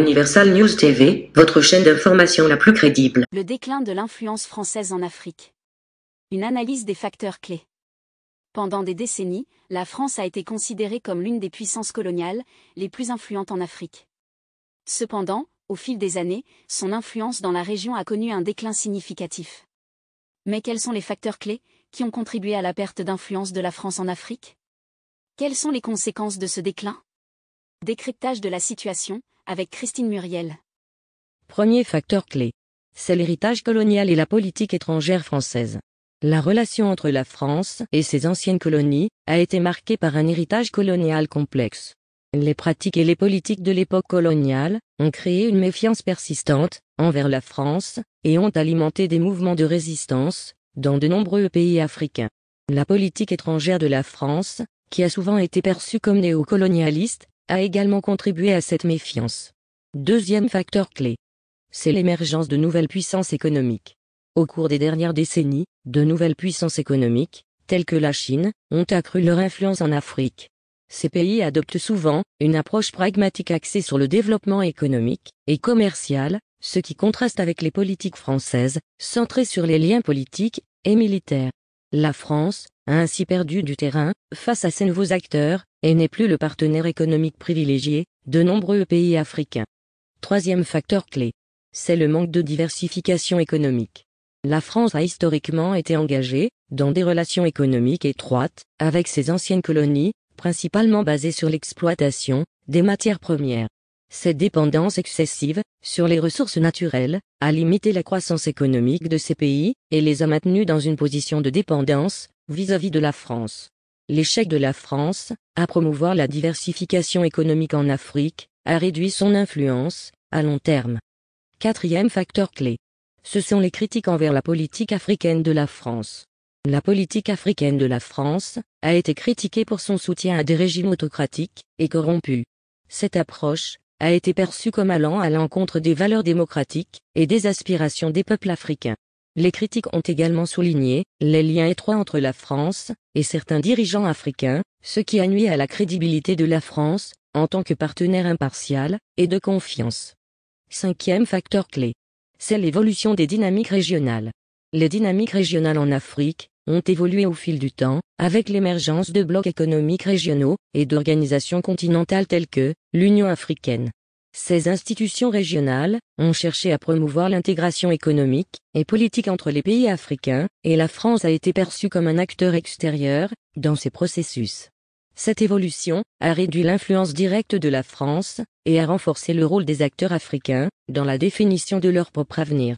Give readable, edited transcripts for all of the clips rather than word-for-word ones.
Universal News TV, votre chaîne d'information la plus crédible. Le déclin de l'influence française en Afrique. Une analyse des facteurs clés. Pendant des décennies, la France a été considérée comme l'une des puissances coloniales les plus influentes en Afrique. Cependant, au fil des années, son influence dans la région a connu un déclin significatif. Mais quels sont les facteurs clés qui ont contribué à la perte d'influence de la France en Afrique? Quelles sont les conséquences de ce déclin? Décryptage de la situation, avec Christine Muriel. Premier facteur clé. C'est l'héritage colonial et la politique étrangère française. La relation entre la France et ses anciennes colonies a été marquée par un héritage colonial complexe. Les pratiques et les politiques de l'époque coloniale ont créé une méfiance persistante envers la France et ont alimenté des mouvements de résistance dans de nombreux pays africains. La politique étrangère de la France, qui a souvent été perçue comme néocolonialiste, a également contribué à cette méfiance. Deuxième facteur clé. C'est l'émergence de nouvelles puissances économiques. Au cours des dernières décennies, de nouvelles puissances économiques, telles que la Chine, ont accru leur influence en Afrique. Ces pays adoptent souvent une approche pragmatique axée sur le développement économique et commercial, ce qui contraste avec les politiques françaises, centrées sur les liens politiques et militaires. La France a ainsi perdu du terrain face à ces nouveaux acteurs et n'est plus le partenaire économique privilégié de nombreux pays africains. Troisième facteur clé. C'est le manque de diversification économique. La France a historiquement été engagée dans des relations économiques étroites avec ses anciennes colonies, principalement basées sur l'exploitation des matières premières. Cette dépendance excessive sur les ressources naturelles a limité la croissance économique de ces pays et les a maintenus dans une position de dépendance vis-à-vis de la France. L'échec de la France à promouvoir la diversification économique en Afrique a réduit son influence à long terme. Quatrième facteur clé. Ce sont les critiques envers la politique africaine de la France. La politique africaine de la France a été critiquée pour son soutien à des régimes autocratiques et corrompus. Cette approche a été perçue comme allant à l'encontre des valeurs démocratiques et des aspirations des peuples africains. Les critiques ont également souligné les liens étroits entre la France et certains dirigeants africains, ce qui a nui à la crédibilité de la France en tant que partenaire impartial et de confiance. Cinquième facteur clé. C'est l'évolution des dynamiques régionales. Les dynamiques régionales en Afrique ont évolué au fil du temps, avec l'émergence de blocs économiques régionaux et d'organisations continentales telles que l'Union africaine. Ces institutions régionales ont cherché à promouvoir l'intégration économique et politique entre les pays africains, et la France a été perçue comme un acteur extérieur dans ces processus. Cette évolution a réduit l'influence directe de la France et a renforcé le rôle des acteurs africains dans la définition de leur propre avenir.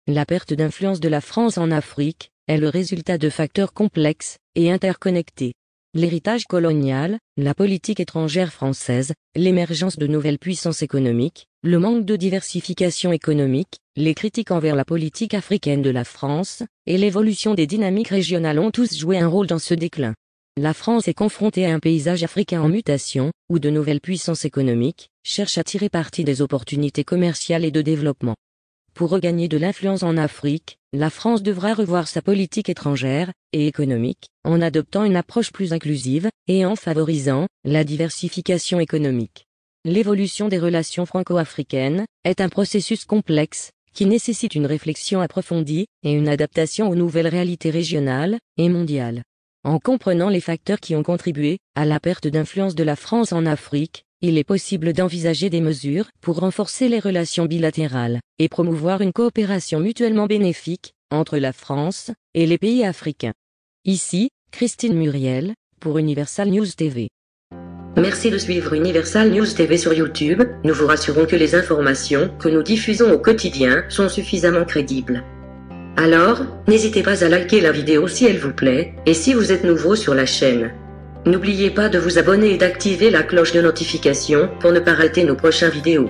La perte d'influence de la France en Afrique est le résultat de facteurs complexes et interconnectés. L'héritage colonial, la politique étrangère française, l'émergence de nouvelles puissances économiques, le manque de diversification économique, les critiques envers la politique africaine de la France, et l'évolution des dynamiques régionales ont tous joué un rôle dans ce déclin. La France est confrontée à un paysage africain en mutation, où de nouvelles puissances économiques cherchent à tirer parti des opportunités commerciales et de développement. Pour regagner de l'influence en Afrique, la France devra revoir sa politique étrangère et économique, en adoptant une approche plus inclusive et en favorisant la diversification économique. L'évolution des relations franco-africaines est un processus complexe qui nécessite une réflexion approfondie et une adaptation aux nouvelles réalités régionales et mondiales. En comprenant les facteurs qui ont contribué à la perte d'influence de la France en Afrique, il est possible d'envisager des mesures pour renforcer les relations bilatérales et promouvoir une coopération mutuellement bénéfique entre la France et les pays africains. Ici, Christine Muriel, pour Universal News TV. Merci de suivre Universal News TV sur YouTube. Nous vous rassurons que les informations que nous diffusons au quotidien sont suffisamment crédibles. Alors, n'hésitez pas à liker la vidéo si elle vous plaît, et si vous êtes nouveau sur la chaîne. N'oubliez pas de vous abonner et d'activer la cloche de notification pour ne pas rater nos prochaines vidéos.